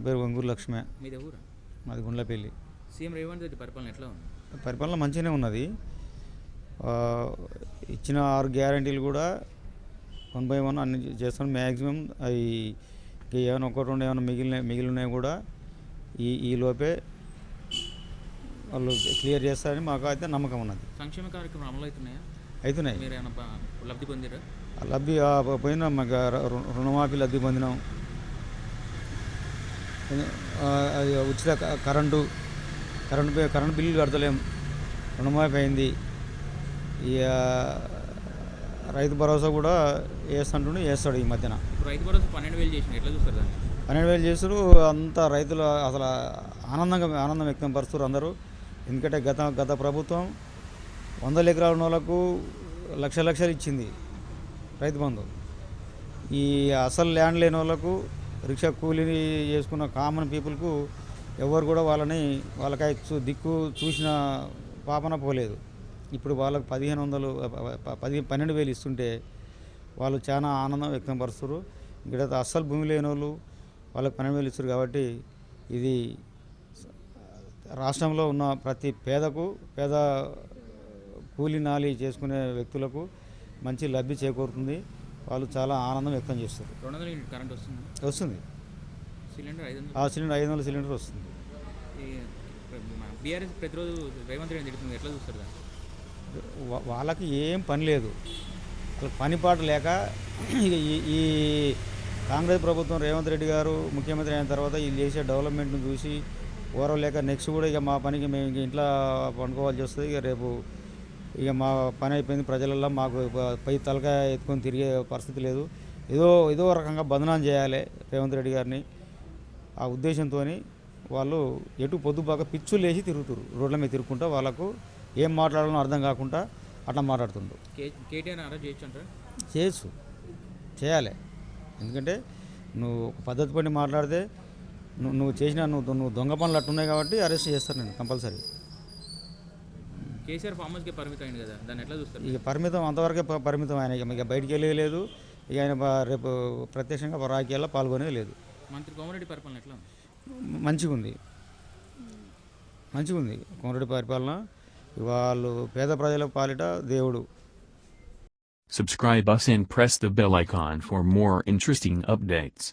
పేరు వంగూరు లక్ష్మే. మీది ఊరు? మాది గుండ్లపల్లి. సీఎం రేవంత్ రెడ్డి పరిపాలన ఎట్లా ఉంది? పరిపాలన మంచిగానే ఉన్నది. ఇచ్చిన 6 గ్యారంటీలు కూడా 1/1 అన్ని చేస్తాం. మ్యాక్సిమం అవి ఏమైనా ఒకటి రెండు ఏమైనా మిగిలినవి కూడా ఈ లోపే వాళ్ళు క్లియర్ చేస్తారని మాకు అయితే నమ్మకం ఉన్నది. సంక్షేమ కార్యక్రమం అమలు అవుతున్నాయా? అవుతున్నాయి. మీరు ఏమైనా లబ్ధి పొందిరా? లబ్ధి పోయినాం. మాకు రుణమాఫీ లబ్ధి పొందినాం. ఉచిత కరెంటు బిల్లు కడతలేం. రుణమాఫీ అయింది. ఇక రైతు భరోసా కూడా వేస్తాడు ఈ మధ్యన. రైతు భరోసా 12,000 చేసిన ఎట్లా చూస్తారు దాన్ని? 12,000 చేస్తారు. అంతా రైతులు అసలు ఆనందం వ్యక్తం పరుస్తారు అందరూ. ఎందుకంటే గత ప్రభుత్వం 100 ఎకరాల ఉన్న వాళ్ళకు లక్షలు ఇచ్చింది రైతు బంధు. ఈ అసలు ల్యాండ్ లేని వాళ్ళకు, రిక్షా కూలీని చేసుకున్న కామన్ పీపుల్కు ఎవరు కూడా వాళ్ళకై దిక్కు చూసిన పాపన పోలేదు. ఇప్పుడు వాళ్ళకు 12,000 ఇస్తుంటే వాళ్ళు చాలా ఆనందం వ్యక్తం పరుస్తారు. ఇక్కడ అస్సలు భూమి లేని వాళ్ళు వాళ్ళకి 12,000 ఇస్తారు. కాబట్టి ఇది రాష్ట్రంలో ఉన్న ప్రతి పేద కూలీ నాలి చేసుకునే వ్యక్తులకు మంచి లబ్ధి చేకూరుతుంది. వాళ్ళు చాలా ఆనందం వ్యక్తం చేస్తారు. 200 యూనిట్ కరెంట్ వస్తుంది. సిలిండర్ 500 సిలిండర్ వస్తుంది. బీఆర్ఎస్ ప్రతిరోజు రేవంత్ రెడ్డి తిడుతుంది, ఎట్లా చూస్తారు దాన్ని? వాళ్ళకి ఏం పని లేదు. వాళ్ళకి పనిపాటు లేక ఈ కాంగ్రెస్ ప్రభుత్వం రేవంత్ రెడ్డి గారు ముఖ్యమంత్రి అయిన తర్వాత వీళ్ళు చేసే డెవలప్మెంట్ను చూసి ఓరవలేక నెక్స్ట్ కూడా ఇక మా పనికి మేము ఇంట్లో పండుకోవాల్సి వస్తుంది. ఇక రేపు ఇక మా పని అయిపోయింది, ప్రజలల్లో మాకు పై తలకాయ ఎత్తుకొని తిరిగే పరిస్థితి లేదు. ఏదో రకంగా బదనాం చేయాలి రేవంత్ రెడ్డి గారిని. ఆ ఉద్దేశంతో వాళ్ళు ఎటు పొద్దుబాక పిచ్చులు వేసి తిరుగుతారు. రోడ్ల మీద తిరుగుకుంటా వాళ్ళకు ఏం మాట్లాడాలో అర్థం కాకుండా అట్లా మాట్లాడుతుండ్రు. కేటీఆర్ అరెస్ట్ చేయొచ్చు అంటారా? చేయాలి. ఎందుకంటే నువ్వు ఒక పద్ధతి పడి మాట్లాడితే నువ్వు దొంగ పనులు అట్టున్నాయి కాబట్టి అరెస్ట్ చేస్తారు. నేను కంపల్సరీ. కేసీఆర్ ఫామ్ హౌస్కి పరిమితం అయింది కదా, దాన్ని ఎట్లా చూస్తారు? ఇక అంతవరకే పరిమితం. ఆయన ఇక బయటికి వెళ్ళలేదు. ఇక ఆయన రేపు ప్రత్యక్షంగా రాజకీయాల్లో పాల్గొనే లేదు. మంత్రి కోమరెడ్డి పరిపాలన ఎట్లా? మంచిగా ఉంది. కోమరెడ్డి పరిపాలన వాళ్ళు పేద ప్రజల పాలిట దేవుడు. Subscribe us and press the bell icon for more interesting updates.